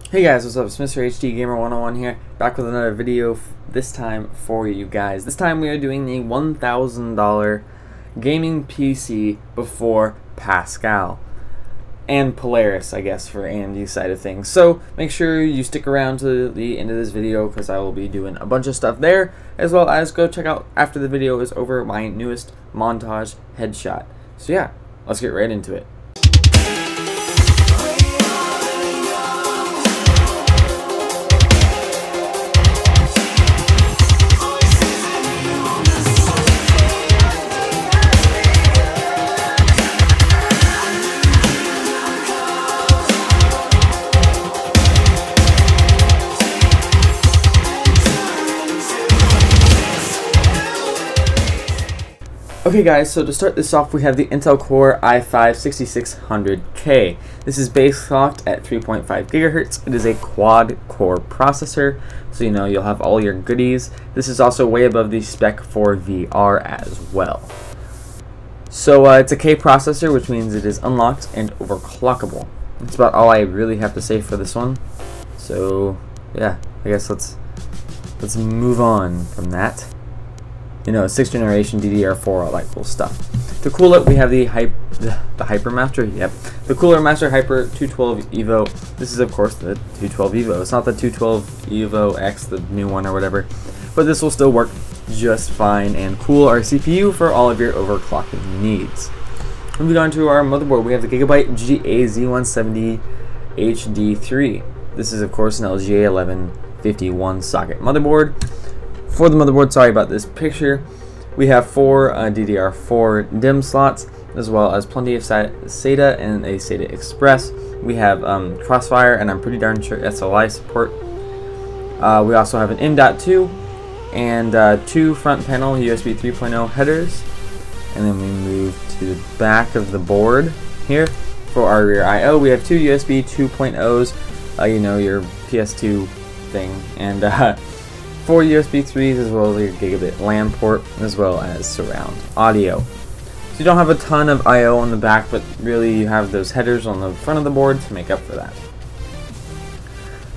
Hey guys, what's up? It's Mr. HD Gamer 101 here, back with another video, this time for you guys. This time we are doing the $1,000 gaming PC before Pascal. And Polaris, I guess, for AMD side of things. So make sure you stick around to the end of this video because I will be doing a bunch of stuff there, as well as go check out, after the video is over, my newest montage headshot. So yeah, let's get right into it. Okay guys, so to start this off we have the Intel Core i5-6600K. This is base clocked at 3.5 GHz. It is a quad core processor, so you know you'll have all your goodies. This is also way above the spec for VR as well. So it's a K processor, which means it is unlocked and overclockable. That's about all I really have to say for this one. So yeah, I guess let's move on from that. You know, 6th generation DDR4, all that cool stuff. To cool it, we have the Hypermaster. Yep, the Cooler Master Hyper 212 Evo. This is of course the 212 Evo. It's not the 212 Evo X, the new one or whatever, but this will still work just fine and cool our CPU for all of your overclocking needs. Moving on to our motherboard, we have the Gigabyte GA Z170 HD3. This is of course an LGA 1151 socket motherboard. For the motherboard, sorry about this picture, we have 4 DDR4 DIMM slots, as well as plenty of SATA and a SATA Express. We have Crossfire, and I'm pretty darn sure SLI support. We also have an M.2 and 2 front panel USB 3.0 headers. And then we move to the back of the board here. For our rear I.O., we have 2 USB 2.0s, you know, your PS2 thing, and 4 USB 3s, as well as your gigabit LAN port, as well as surround audio. So you don't have a ton of I.O. on the back, but really you have those headers on the front of the board to make up for that.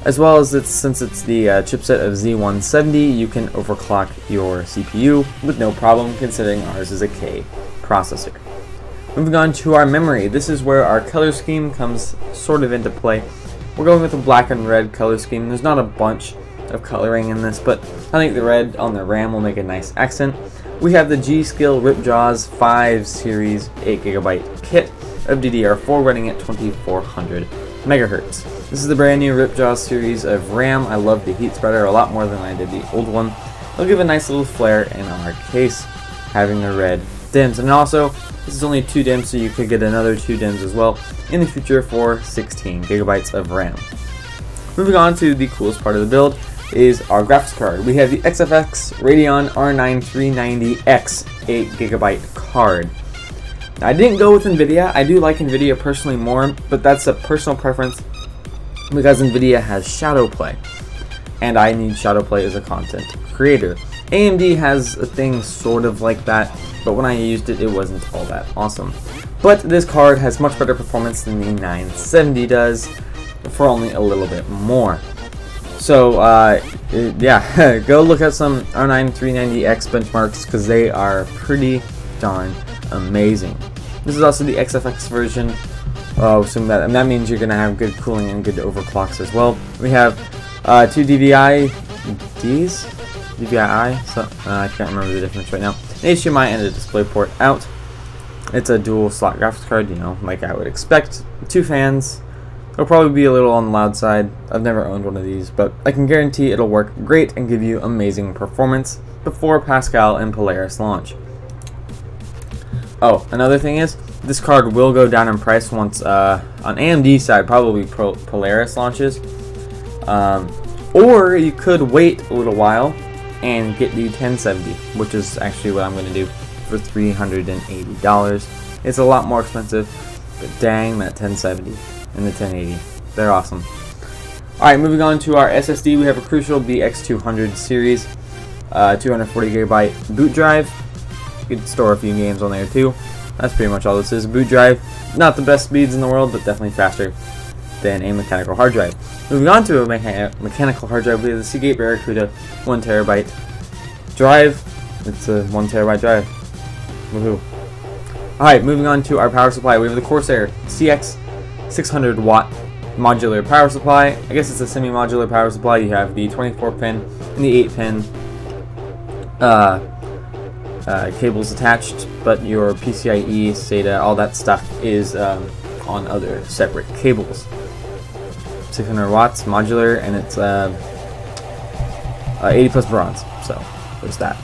As well as since it's the chipset of Z170, you can overclock your CPU with no problem, considering ours is a K processor. Moving on to our memory, this is where our color scheme comes sort of into play. We're going with a black and red color scheme. There's not a bunch of coloring in this, but I think the red on the RAM will make a nice accent. We have the G.Skill Ripjaws 5 Series 8GB kit of DDR4 running at 2400 MHz. This is the brand new Ripjaws series of RAM. I love the heat spreader a lot more than I did the old one. It'll give a nice little flare in our case, having the red DIMMs. And also, this is only 2 DIMMs, so you could get another 2 DIMMs as well in the future for 16 GB of RAM. Moving on to the coolest part of the build is our graphics card. We have the XFX Radeon R9 390X 8GB card. Now, I didn't go with NVIDIA. I do like NVIDIA personally more, but that's a personal preference because NVIDIA has shadow play, and I need shadow play as a content creator. AMD has a thing sort of like that, but when I used it, it wasn't all that awesome. But this card has much better performance than the 970 does, for only a little bit more. So yeah, go look at some R9 390X benchmarks because they are pretty darn amazing. This is also the XFX version, so that means you're going to have good cooling and good overclocks as well. We have 2 DVI-Ds? DVI-I? So, I can't remember the difference right now. An HDMI and a DisplayPort out. It's a dual slot graphics card, you know, like I would expect. 2 fans. It'll probably be a little on the loud side. I've never owned one of these, but I can guarantee it'll work great and give you amazing performance before Pascal and Polaris launch. Oh, another thing is, this card will go down in price once, on AMD side, probably Polaris launches. Or you could wait a little while and get the 1070, which is actually what I'm going to do for $380. It's a lot more expensive, but dang, that 1070. And the 1080. They're awesome. Alright, moving on to our SSD, we have a Crucial BX200 series, 240GB boot drive. You could store a few games on there too. That's pretty much all this is. Boot drive, not the best speeds in the world, but definitely faster. than a mechanical hard drive. Moving on to a mechanical hard drive, we have the Seagate Barracuda 1TB drive. It's a 1TB drive. Woohoo! Alright, moving on to our power supply, we have the Corsair CX 600 watt modular power supply. I guess it's a semi-modular power supply. You have the 24 pin and the 8 pin cables attached, but your PCIe, SATA, all that stuff is on other separate cables. 600 watts modular, and it's 80 plus bronze, so there's that.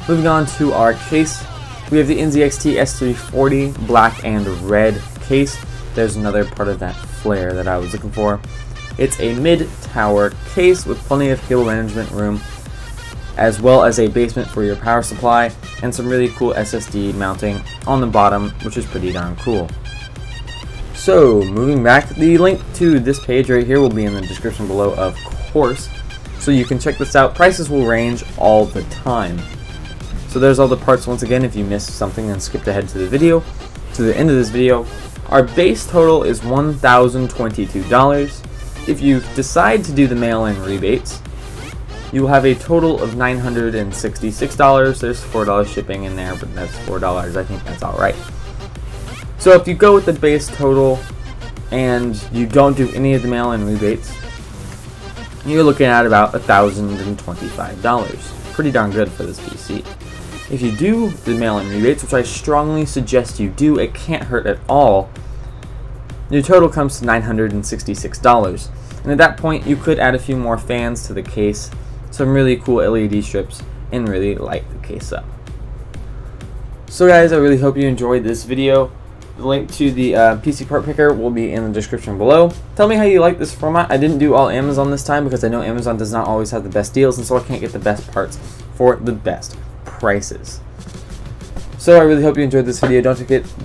Moving on to our case, we have the NZXT S340 black and red case. There's another part of that flare that I was looking for. It's a mid-tower case with plenty of cable management room, as well as a basement for your power supply, and some really cool SSD mounting on the bottom, which is pretty darn cool. So, moving back, the link to this page right here will be in the description below, of course, so you can check this out. Prices will range all the time. So there's all the parts once again if you missed something and skipped ahead to the video, to the end of this video. Our base total is $1,022. If you decide to do the mail-in rebates, you will have a total of $966. There's $4 shipping in there, but that's $4. I think that's alright. So if you go with the base total and you don't do any of the mail-in rebates, you're looking at about $1,025. Pretty darn good for this PC. If you do the mail-in rebates, which I strongly suggest you do, it can't hurt at all, your total comes to $966. And at that point, you could add a few more fans to the case, some really cool LED strips, and really light the case up. So guys, I really hope you enjoyed this video. The link to the PC part picker will be in the description below. Tell me how you like this format. I didn't do all Amazon this time because I know Amazon does not always have the best deals, and so I can't get the best parts for the best prices. So I really hope you enjoyed this video.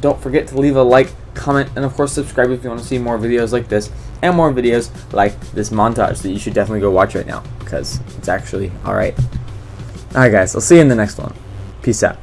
Don't forget to leave a like, comment, and of course subscribe if you want to see more videos like this and more videos like this montage that you should definitely go watch right now because it's actually alright. Alright guys, I'll see you in the next one. Peace out.